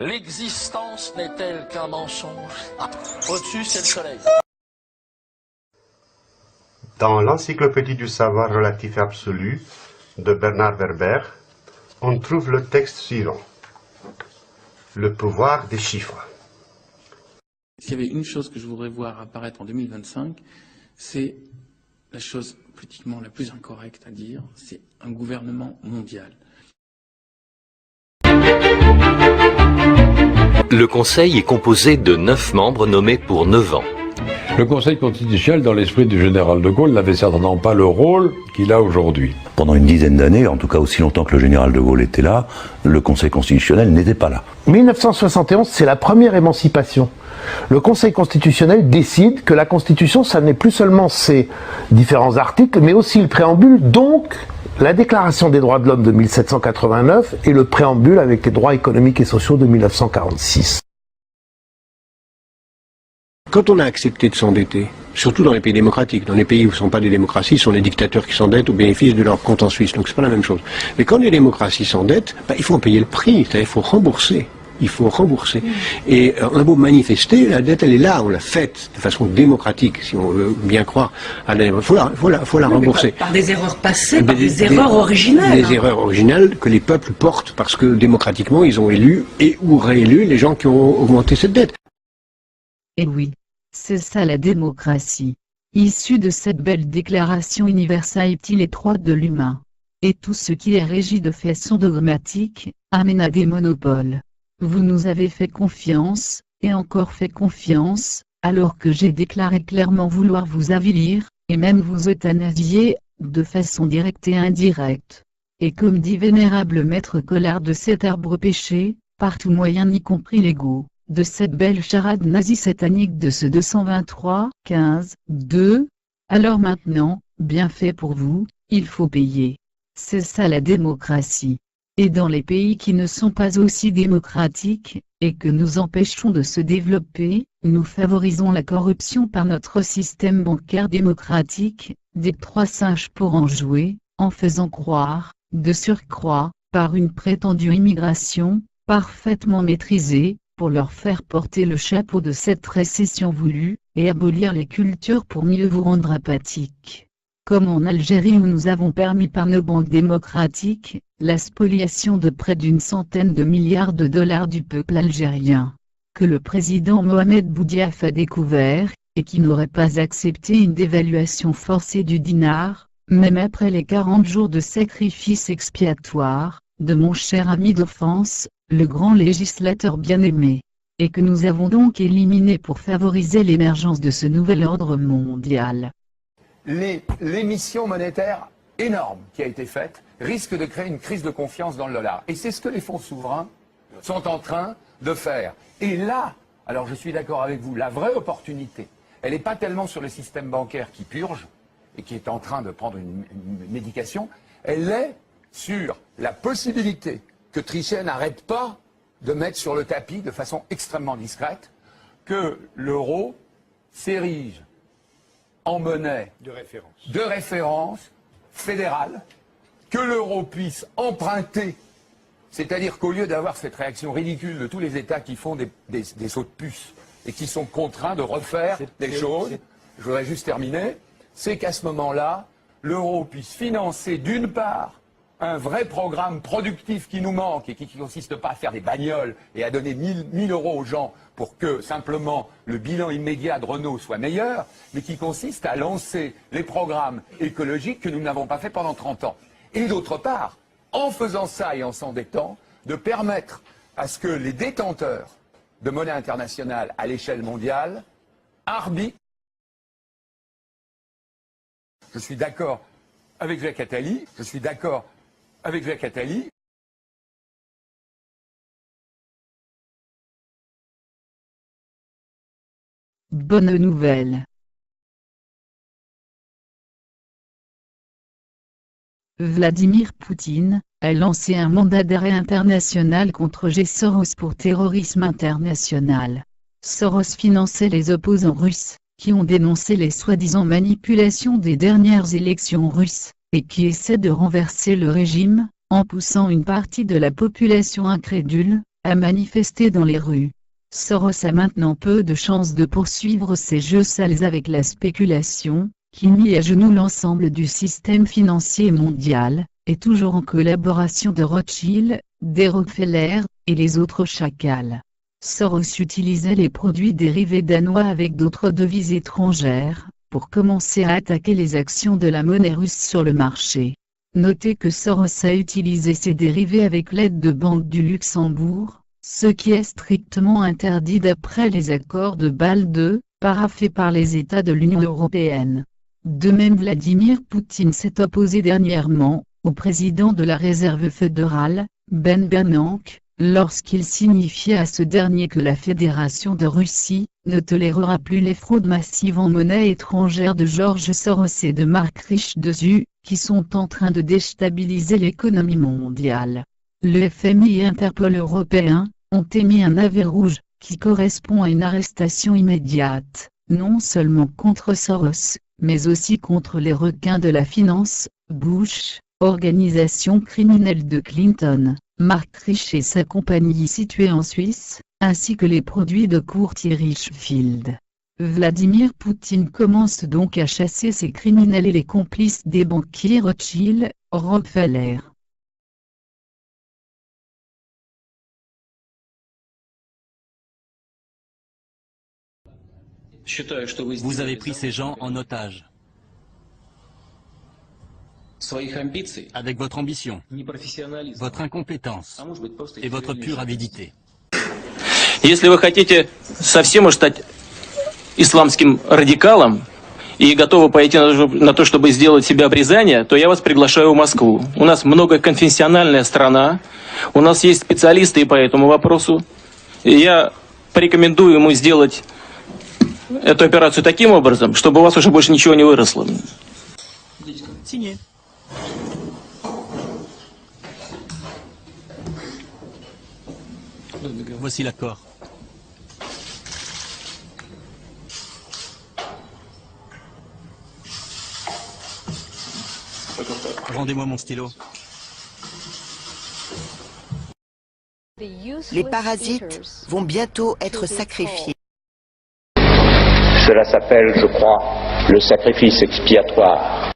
L'existence n'est-elle qu'un mensonge? Au-dessus, c'est le soleil. Dans l'Encyclopédie du savoir relatif et absolu de Bernard Werber, on trouve le texte suivant. Le pouvoir des chiffres. S'il y avait une chose que je voudrais voir apparaître en 2025, c'est la chose politiquement la plus incorrecte à dire, c'est un gouvernement mondial. Le Conseil est composé de 9 membres nommés pour 9 ans. Le Conseil constitutionnel, dans l'esprit du général de Gaulle, n'avait certainement pas le rôle qu'il a aujourd'hui. Pendant une dizaine d'années, en tout cas aussi longtemps que le général de Gaulle était là, le Conseil constitutionnel n'était pas là. 1971, c'est la première émancipation. Le Conseil constitutionnel décide que la Constitution, ça n'est plus seulement ses différents articles, mais aussi le préambule, donc la Déclaration des droits de l'homme de 1789 et le préambule avec les droits économiques et sociaux de 1946. Quand on a accepté de s'endetter, surtout dans les pays démocratiques, dans les pays où ce ne sont pas des démocraties, ce sont les dictateurs qui s'endettent au bénéfice de leur compte en Suisse, donc c'est pas la même chose. Mais quand les démocraties s'endettent, il faut en payer le prix, c'est-à-dire il faut rembourser. Il faut rembourser. Et on a beau manifester, la dette elle est là, on l'a faite de façon démocratique, si on veut bien croire à la faut la rembourser. Par des erreurs passées, par des erreurs originales. Des erreurs originales que les peuples portent parce que démocratiquement ils ont élu et ou réélu les gens qui ont augmenté cette dette. Et oui, c'est ça la démocratie. Issue de cette belle déclaration universelle et droits de l'humain. Et tout ce qui est régi de façon dogmatique, amène à des monopoles. Vous nous avez fait confiance, et encore fait confiance, alors que j'ai déclaré clairement vouloir vous avilir, et même vous euthanasier, de façon directe et indirecte. Et comme dit vénérable maître Collard de cet arbre péché, par tout moyen y compris l'ego, de cette belle charade nazie satanique de ce 223-15-2, alors maintenant, bien fait pour vous, il faut payer. C'est ça la démocratie. Et dans les pays qui ne sont pas aussi démocratiques, et que nous empêchons de se développer, nous favorisons la corruption par notre système bancaire démocratique, des 3 singes pour en jouer, en faisant croire, de surcroît, par une prétendue immigration, parfaitement maîtrisée, pour leur faire porter le chapeau de cette récession voulue, et abolir les cultures pour mieux vous rendre apathiques. Comme en Algérie où nous avons permis par nos banques démocratiques, la spoliation de près d'une centaine de milliards de dollars du peuple algérien, que le président Mohamed Boudiaf a découvert, et qui n'aurait pas accepté une dévaluation forcée du dinar, même après les 40 jours de sacrifice expiatoire, de mon cher ami d'enfance, le grand législateur bien-aimé, et que nous avons donc éliminé pour favoriser l'émergence de ce nouvel ordre mondial. L'émission monétaire énorme qui a été faite risque de créer une crise de confiance dans le dollar. Et c'est ce que les fonds souverains sont en train de faire. Et là, alors je suis d'accord avec vous, la vraie opportunité, elle n'est pas tellement sur le système bancaire qui purge et qui est en train de prendre une médication, elle est sur la possibilité que Trichet n'arrête pas de mettre sur le tapis de façon extrêmement discrète que l'euro s'érige en monnaie de référence fédérale, que l'euro puisse emprunter, c'est-à-dire qu'au lieu d'avoir cette réaction ridicule de tous les États qui font des sauts de puce et qui sont contraints de refaire des choses, je voudrais juste terminer, c'est qu'à ce moment-là, l'euro puisse financer d'une part un vrai programme productif qui nous manque et qui ne consiste pas à faire des bagnoles et à donner 1000 euros aux gens pour que simplement le bilan immédiat de Renault soit meilleur, mais qui consiste à lancer les programmes écologiques que nous n'avons pas fait pendant 30 ans. Et d'autre part, en faisant ça et en s'endettant, de permettre à ce que les détenteurs de monnaie internationale à l'échelle mondiale arbitrent. Je suis d'accord avec Jacques Attali, Bonne nouvelle. Vladimir Poutine a lancé un mandat d'arrêt international contre Soros pour terrorisme international. Soros finançait les opposants russes, qui ont dénoncé les soi-disant manipulations des dernières élections russes, et qui essaient de renverser le régime, en poussant une partie de la population incrédule, à manifester dans les rues. Soros a maintenant peu de chances de poursuivre ses jeux sales avec la spéculation, qui mit à genoux l'ensemble du système financier mondial, et toujours en collaboration de Rothschild, des Rockefeller, et les autres chacals. Soros utilisait les produits dérivés danois avec d'autres devises étrangères, pour commencer à attaquer les actions de la monnaie russe sur le marché. Notez que Soros a utilisé ces dérivés avec l'aide de banques du Luxembourg, ce qui est strictement interdit d'après les accords de Bâle II, paraphés par les États de l'Union européenne. De même, Vladimir Poutine s'est opposé dernièrement au président de la Réserve fédérale, Ben Bernanke, lorsqu'il signifiait à ce dernier que la Fédération de Russie ne tolérera plus les fraudes massives en monnaie étrangère de George Soros et de Mark Richtesu, qui sont en train de déstabiliser l'économie mondiale. Le FMI et Interpol européens ont émis un avis rouge, qui correspond à une arrestation immédiate, non seulement contre Soros, mais aussi contre les requins de la finance, Bush, organisation criminelle de Clinton, Mark Rich et sa compagnie située en Suisse, ainsi que les produits de courtier Richfield. Vladimir Poutine commence donc à chasser ces criminels et les complices des banquiers Rothschild, Rockefeller. Vous avez pris ces gens en otage. Avec votre ambition, votre incompétence et votre pure avidité. Если вы хотите совсем уж стать исламским радикалом и готовы пойти на то, чтобы сделать себе обрезание, то я вас приглашаю в Москву. У нас многоконфессиональная страна, у нас есть специалисты по этому вопросу. И я порекомендую ему сделать эту операцию таким образом, чтобы у вас уже больше ничего не выросло. Signé. Voici l'accord. Rendez-moi mon stylo. Les parasites vont bientôt être sacrifiés. Cela s'appelle, je crois, le sacrifice expiatoire.